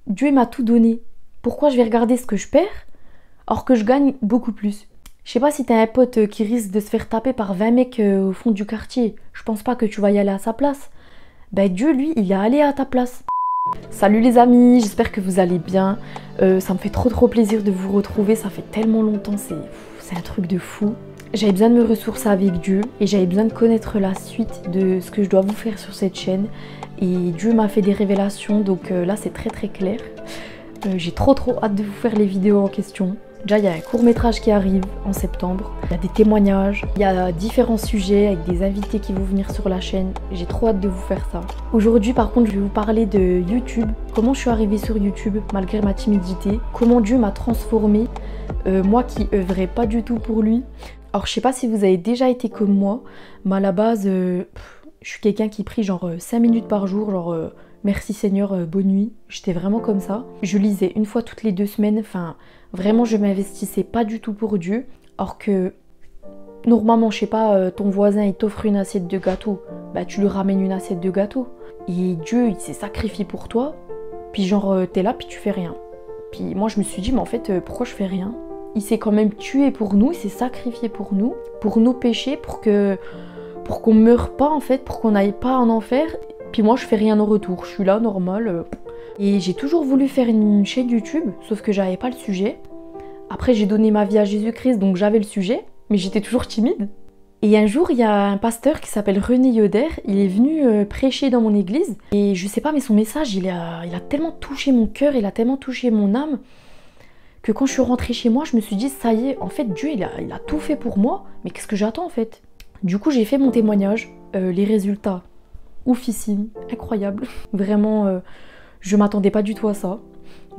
Dieu il m'a tout donné. Pourquoi je vais regarder ce que je perds alors que je gagne beaucoup plus? Je sais pas si t'as un pote qui risque de se faire taper par 20 mecs au fond du quartier. Je pense pas que tu vas y aller à sa place. Ben Dieu, lui, il est allé à ta place. Salut les amis, j'espère que vous allez bien. Ça me fait trop plaisir de vous retrouver. Ça fait tellement longtemps, c'est un truc de fou. J'avais besoin de me ressourcer avec Dieu et j'avais besoin de connaître la suite de ce que je dois vous faire sur cette chaîne. Et Dieu m'a fait des révélations, donc là c'est très clair. J'ai trop hâte de vous faire les vidéos en question. Déjà, il y a un court-métrage qui arrive en septembre. Il y a des témoignages, il y a différents sujets avec des invités qui vont venir sur la chaîne. J'ai trop hâte de vous faire ça. Aujourd'hui, par contre, je vais vous parler de YouTube. Comment je suis arrivée sur YouTube malgré ma timidité. Comment Dieu m'a transformée. Moi qui œuvrais pas du tout pour lui. Alors, je sais pas si vous avez déjà été comme moi, mais à la base, je suis quelqu'un qui prie genre 5 minutes par jour, genre... Merci Seigneur, bonne nuit. J'étais vraiment comme ça. Je lisais une fois toutes les 2 semaines. Enfin, vraiment, je m'investissais pas du tout pour Dieu. Or que, normalement, je sais pas, ton voisin, il t'offre une assiette de gâteau. Bah, tu lui ramènes une assiette de gâteau. Et Dieu, il s'est sacrifié pour toi. Puis genre, t'es là, puis tu fais rien. Puis moi, je me suis dit, mais en fait, pourquoi je fais rien? Il s'est quand même tué pour nous. Il s'est sacrifié pour nos péchés, pour qu'on meure pas, en fait, pour qu'on n'aille pas en enfer. Puis moi je fais rien en retour, je suis là normal. Et j'ai toujours voulu faire une chaîne YouTube, sauf que j'avais pas le sujet. Après j'ai donné ma vie à Jésus-Christ, donc j'avais le sujet, mais j'étais toujours timide. Et un jour il y a un pasteur qui s'appelle René Yoder, il est venu prêcher dans mon église. Et je sais pas, mais son message il a tellement touché mon cœur, il a tellement touché mon âme, que quand je suis rentrée chez moi, je me suis dit ça y est, en fait Dieu il a tout fait pour moi, mais qu'est-ce que j'attends en fait? Du coup j'ai fait mon témoignage, les résultats. Oufissime, incroyable. Vraiment, je m'attendais pas du tout à ça.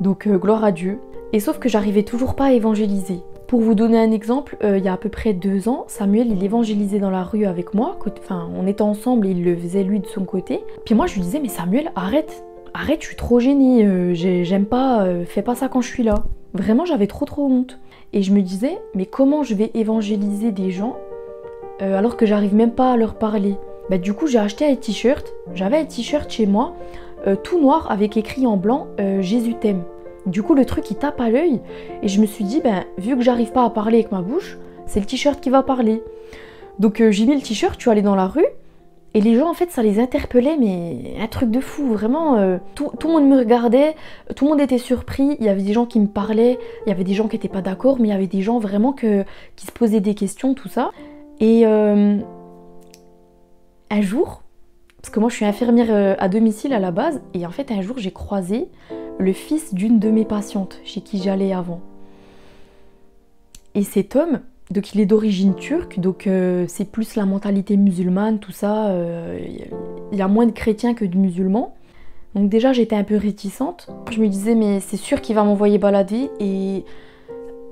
Donc gloire à Dieu. Et sauf que j'arrivais toujours pas à évangéliser. Pour vous donner un exemple, il y a à peu près 2 ans, Samuel il évangélisait dans la rue avec moi. Enfin, on était ensemble et il le faisait lui de son côté. Puis moi je lui disais mais Samuel arrête, je suis trop gênée, j'aime pas, fais pas ça quand je suis là. Vraiment j'avais trop honte. Et je me disais mais comment je vais évangéliser des gens alors que j'arrive même pas à leur parler? Bah, du coup j'ai acheté un t-shirt, j'avais un t-shirt chez moi, tout noir avec écrit en blanc Jésus t'aime. Du coup le truc il tape à l'œil et je me suis dit ben vu que j'arrive pas à parler avec ma bouche, c'est le t-shirt qui va parler. Donc j'ai mis le t-shirt, je suis allée dans la rue et les gens en fait ça les interpellait mais un truc de fou, vraiment tout le monde me regardait, tout le monde était surpris, il y avait des gens qui me parlaient, il y avait des gens qui étaient pas d'accord mais il y avait des gens vraiment qui se posaient des questions, tout ça. Et un jour, parce que moi je suis infirmière à domicile à la base, et en fait un jour j'ai croisé le fils d'une de mes patientes chez qui j'allais avant. Et cet homme, donc il est d'origine turque, donc c'est plus la mentalité musulmane, tout ça, il y a moins de chrétiens que de musulmans. Donc déjà j'étais un peu réticente, je me disais mais c'est sûr qu'il va m'envoyer balader et...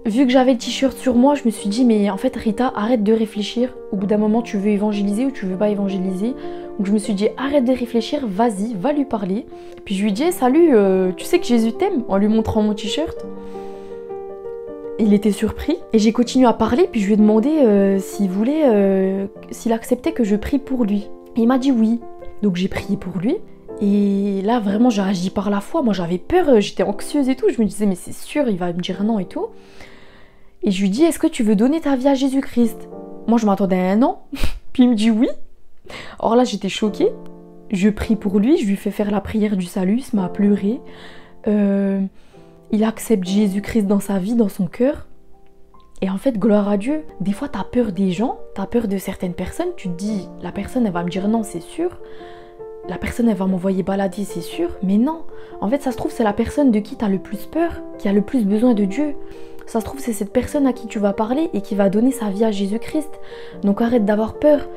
Vu que j'avais le t-shirt sur moi, je me suis dit mais en fait Rita, arrête de réfléchir. Au bout d'un moment, tu veux évangéliser ou tu veux pas évangéliser. Donc je me suis dit arrête de réfléchir, vas-y, va lui parler. Puis je lui dis salut, tu sais que Jésus t'aime, en lui montrant mon t-shirt. Il était surpris et j'ai continué à parler puis je lui ai demandé s'il acceptait que je prie pour lui. Et il m'a dit oui. Donc j'ai prié pour lui. Et là vraiment j'ai agi par la foi. Moi j'avais peur, j'étais anxieuse et tout. Je me disais mais c'est sûr il va me dire non et tout. Et je lui dis, est-ce que tu veux donner ta vie à Jésus-Christ? Moi, je m'attendais à un an. Puis il me dit oui. Or là, j'étais choquée. Je prie pour lui, je lui fais faire la prière du salut, il se met à pleurer. Il accepte Jésus-Christ dans sa vie, dans son cœur. Et en fait, gloire à Dieu, des fois, t'as peur des gens, t'as peur de certaines personnes. Tu te dis, la personne, elle va me dire non, c'est sûr. La personne, elle va m'envoyer balader, c'est sûr. Mais non. En fait, ça se trouve, c'est la personne de qui t'as le plus peur, qui a le plus besoin de Dieu. Ça se trouve, c'est cette personne à qui tu vas parler et qui va donner sa vie à Jésus-Christ. Donc arrête d'avoir peur.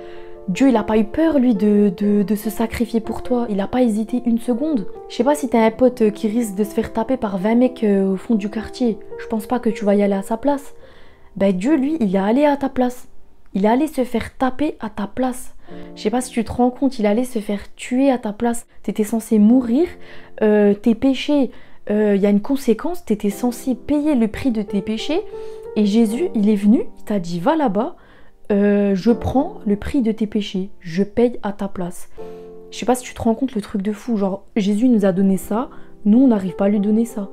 Dieu, il n'a pas eu peur, lui, de se sacrifier pour toi. Il n'a pas hésité une seconde. Je sais pas si t'as un pote qui risque de se faire taper par 20 mecs au fond du quartier. Je pense pas que tu vas y aller à sa place. Ben Dieu, lui, il est allé à ta place. Il est allé se faire taper à ta place. Je sais pas si tu te rends compte, il allait se faire tuer à ta place. T'étais censé mourir, tes péchés... il y a une conséquence, tu étais censé payer le prix de tes péchés et Jésus il est venu, il t'a dit va là-bas, je prends le prix de tes péchés, je paye à ta place. Je sais pas si tu te rends compte le truc de fou, genre Jésus nous a donné ça Nous, on n'arrive pas à lui donner ça.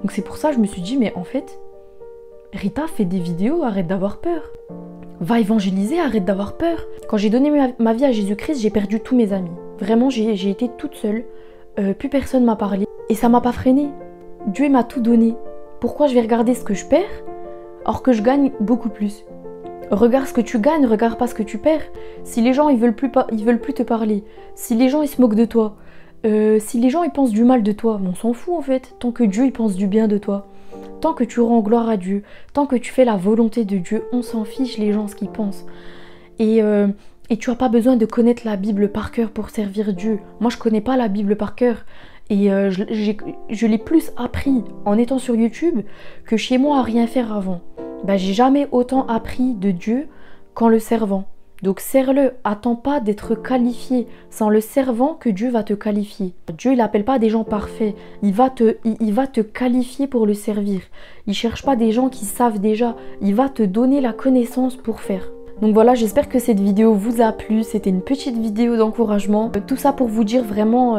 Donc c'est pour ça que je me suis dit, mais en fait, Rita, fais des vidéos, arrête d'avoir peur. Va évangéliser, arrête d'avoir peur. Quand j'ai donné ma vie à Jésus-Christ, j'ai perdu tous mes amis. Vraiment, j'ai été toute seule. Plus personne m'a parlé. Et ça m'a pas freinée. Dieu m'a tout donné. Pourquoi je vais regarder ce que je perds alors que je gagne beaucoup plus? Regarde ce que tu gagnes, regarde pas ce que tu perds. Si les gens ils veulent plus te parler, si les gens ils se moquent de toi, si les gens ils pensent du mal de toi, on s'en fout en fait. Tant que Dieu il pense du bien de toi, tant que tu rends gloire à Dieu, tant que tu fais la volonté de Dieu, on s'en fiche les gens ce qu'ils pensent. Et tu n'as pas besoin de connaître la Bible par cœur pour servir Dieu. Moi je connais pas la Bible par cœur. Et je l'ai plus appris en étant sur YouTube que chez moi à rien faire avant. Ben, j'ai jamais autant appris de Dieu qu'en le servant. Donc sers-le, attends pas d'être qualifié. C'est en le servant que Dieu va te qualifier. Dieu il n'appelle pas des gens parfaits, il va te qualifier pour le servir. Il cherche pas des gens qui savent déjà, il va te donner la connaissance pour faire. Donc voilà, j'espère que cette vidéo vous a plu, c'était une petite vidéo d'encouragement. Tout ça pour vous dire vraiment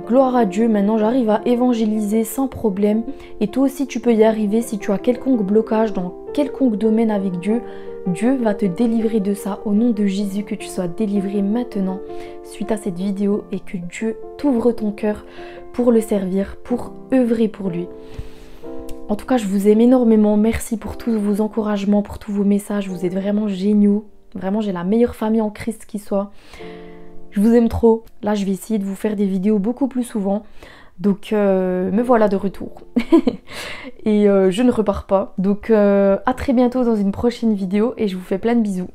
gloire à Dieu, maintenant j'arrive à évangéliser sans problème. Et toi aussi tu peux y arriver si tu as quelconque blocage dans quelconque domaine avec Dieu. Dieu va te délivrer de ça au nom de Jésus, que tu sois délivré maintenant suite à cette vidéo et que Dieu t'ouvre ton cœur pour le servir, pour œuvrer pour lui. En tout cas, je vous aime énormément. Merci pour tous vos encouragements, pour tous vos messages. Vous êtes vraiment géniaux. Vraiment, j'ai la meilleure famille en Christ qui soit. Je vous aime trop. Là, je vais essayer de vous faire des vidéos beaucoup plus souvent. Donc, me voilà de retour. Et je ne repars pas. Donc, à très bientôt dans une prochaine vidéo. Et je vous fais plein de bisous.